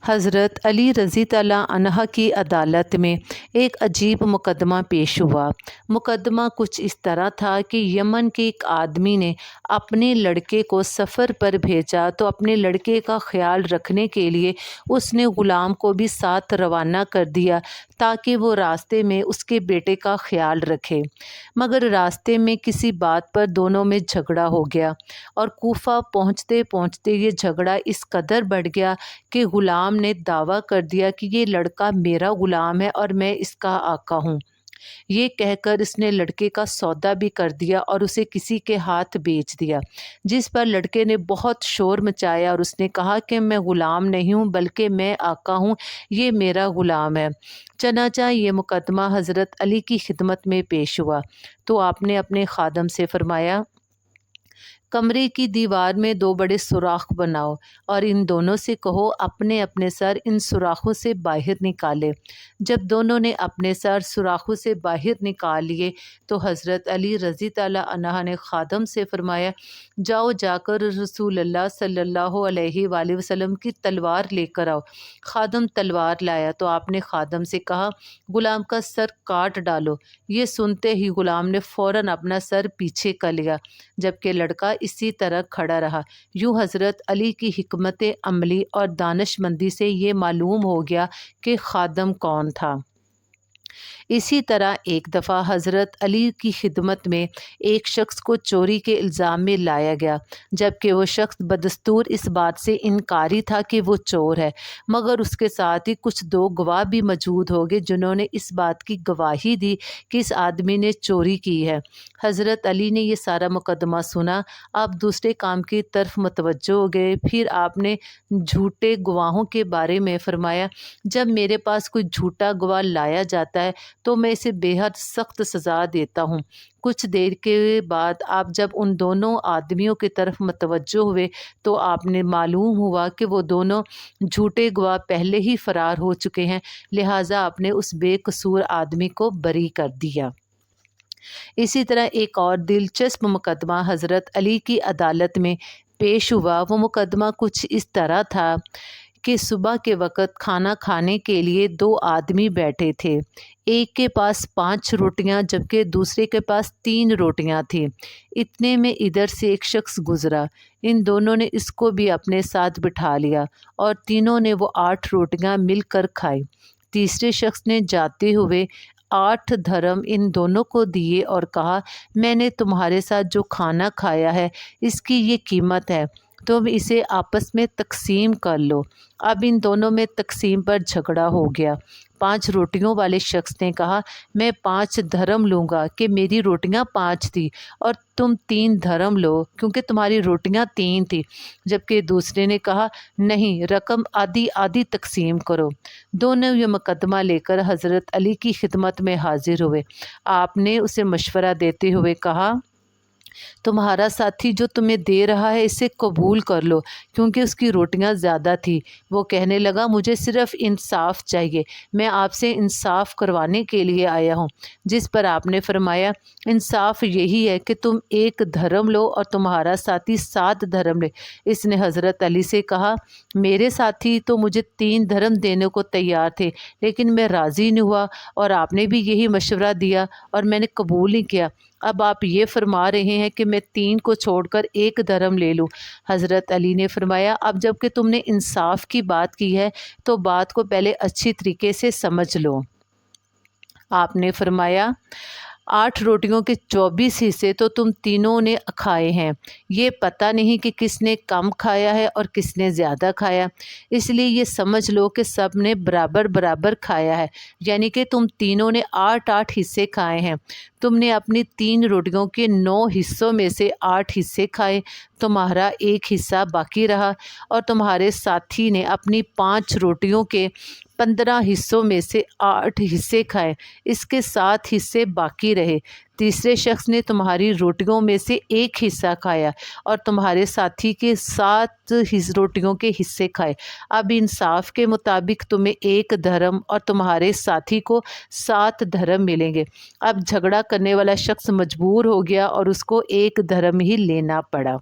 حضرت علی رضی اللہ عنہ کی عدالت میں ایک عجیب مقدمہ پیش ہوا۔ مقدمہ کچھ اس طرح تھا کہ یمن کے ایک آدمی نے اپنے لڑکے کو سفر پر بھیجا تو اپنے لڑکے کا خیال رکھنے کے لیے اس نے غلام کو بھی ساتھ روانہ کر دیا تاکہ وہ راستے میں اس کے بیٹے کا خیال رکھے، مگر راستے میں کسی بات پر دونوں میں جھگڑا ہو گیا اور کوفہ پہنچتے پہنچتے یہ جھگڑا اس قدر بڑھ گیا کہ غلام نے دعویٰ کر دیا کہ یہ لڑکا میرا غلام ہے اور میں اس کا آقا ہوں۔ یہ کہہ کر اس نے لڑکے کا سودا بھی کر دیا اور اسے کسی کے ہاتھ بیچ دیا، جس پر لڑکے نے بہت شور مچایا اور اس نے کہا کہ میں غلام نہیں ہوں بلکہ میں آقا ہوں، یہ میرا غلام ہے۔ چنانچہ یہ مقدمہ حضرت علی کی خدمت میں پیش ہوا تو آپ نے اپنے خادم سے فرمایا، کمرے کی دیوار میں 2 بڑے سوراخ بناؤ اور ان دونوں سے کہو اپنے اپنے سر ان سوراخوں سے باہر نکالے۔ جب دونوں نے اپنے سر سوراخوں سے باہر نکال لیے تو حضرت علی رضی اللہ عنہ نے خادم سے فرمایا، جاؤ جا کر رسول اللہ صلی اللہ علیہ وآلہ وسلم کی تلوار لے کر آؤ۔ خادم تلوار لایا تو آپ نے خادم سے کہا، غلام کا سر کاٹ ڈالو۔ یہ سنتے ہی غلام نے فوراً اپنا سر پیچھے کر لیا، جبکہ لڑکا اسی طرح کھڑا رہا۔ یوں حضرت علی کی حکمت عملی اور دانش مندی سے یہ معلوم ہو گیا کہ خادم کون تھا۔ اسی طرح ایک دفعہ حضرت علی کی خدمت میں ایک شخص کو چوری کے الزام میں لایا گیا، جبکہ وہ شخص بدستور اس بات سے انکاری تھا کہ وہ چور ہے، مگر اس کے ساتھ ہی کچھ 2 گواہ بھی موجود ہو گئے جنہوں نے اس بات کی گواہی دی کہ اس آدمی نے چوری کی ہے۔ حضرت علی نے یہ سارا مقدمہ سنا، آپ دوسرے کام کی طرف متوجہ ہو گئے۔ پھر آپ نے جھوٹے گواہوں کے بارے میں فرمایا، جب میرے پاس کوئی جھوٹا گواہ لایا جاتا ہے تو میں اسے بے حد سخت سزا دیتا ہوں۔ کچھ دیر کے بعد آپ جب ان دونوں آدمیوں کی طرف متوجہ ہوئے تو آپ نے معلوم ہوا کہ وہ دونوں جھوٹے گواہ پہلے ہی فرار ہو چکے ہیں، لہٰذا آپ نے اس بے قصور آدمی کو بری کر دیا۔ اسی طرح ایک اور دلچسپ مقدمہ حضرت علی کی عدالت میں پیش ہوا۔ وہ مقدمہ کچھ اس طرح تھا کہ صبح کے وقت کھانا کھانے کے لیے 2 آدمی بیٹھے تھے، ایک کے پاس 5 روٹیاں جبکہ دوسرے کے پاس 3 روٹیاں تھیں۔ اتنے میں ادھر سے ایک شخص گزرا، ان دونوں نے اس کو بھی اپنے ساتھ بٹھا لیا اور تینوں نے وہ 8 روٹیاں مل کر کھائی۔ تیسرے شخص نے جاتے ہوئے 8 دھرم ان دونوں کو دیے اور کہا، میں نے تمہارے ساتھ جو کھانا کھایا ہے اس کی یہ قیمت ہے، تم اسے آپس میں تقسیم کر لو۔ اب ان دونوں میں تقسیم پر جھگڑا ہو گیا۔ 5 روٹیوں والے شخص نے کہا، میں 5 دھرم لوں گا کہ میری روٹیاں 5 تھی، اور تم 3 دھرم لو کیونکہ تمہاری روٹیاں 3 تھی، جبکہ دوسرے نے کہا، نہیں، رقم آدھی آدھی تقسیم کرو۔ دونوں یہ مقدمہ لے کر حضرت علی کی خدمت میں حاضر ہوئے۔ آپ نے اسے مشورہ دیتے ہوئے کہا، تمہارا ساتھی جو تمہیں دے رہا ہے اسے قبول کر لو کیونکہ اس کی روٹیاں زیادہ تھی۔ وہ کہنے لگا، مجھے صرف انصاف چاہیے، میں آپ سے انصاف کروانے کے لیے آیا ہوں۔ جس پر آپ نے فرمایا، انصاف یہی ہے کہ تم 1 دھرم لو اور تمہارا ساتھی 7 دھرم لے۔ اس نے حضرت علی سے کہا، میرے ساتھی تو مجھے 3 دھرم دینے کو تیار تھے لیکن میں راضی نہیں ہوا اور آپ نے بھی یہی مشورہ دیا اور میں نے قبول نہیں کیا۔ اب آپ یہ فرما رہے ہیں کہ میں 3 کو چھوڑ کر 1 دھرم لے لوں۔ حضرت علی نے فرمایا، اب جب کہ تم نے انصاف کی بات کی ہے تو بات کو پہلے اچھی طریقے سے سمجھ لو۔ آپ نے فرمایا، 8 روٹیوں کے 24 حصے تو تم تینوں نے کھائے ہیں، یہ پتہ نہیں کہ کس نے کم کھایا ہے اور کس نے زیادہ کھایا، اس لیے یہ سمجھ لو کہ سب نے برابر برابر کھایا ہے، یعنی کہ تم تینوں نے 8 حصے کھائے ہیں۔ تم نے اپنی 3 روٹیوں کے 9 حصوں میں سے 8 حصے کھائے، تمہارا 1 حصہ باقی رہا، اور تمہارے ساتھی نے اپنی 5 روٹیوں کے 15 حصوں میں سے 8 حصے کھائے، اس کے 7 حصے باقی رہے۔ تیسرے شخص نے تمہاری روٹیوں میں سے 1 حصہ کھایا اور تمہارے ساتھی کے 7 روٹیوں کے حصے کھائے۔ اب انصاف کے مطابق تمہیں 1 دھرم اور تمہارے ساتھی کو 7 دھرم ملیں گے۔ اب جھگڑا کرنے والا شخص مجبور ہو گیا اور اس کو 1 دھرم ہی لینا پڑا۔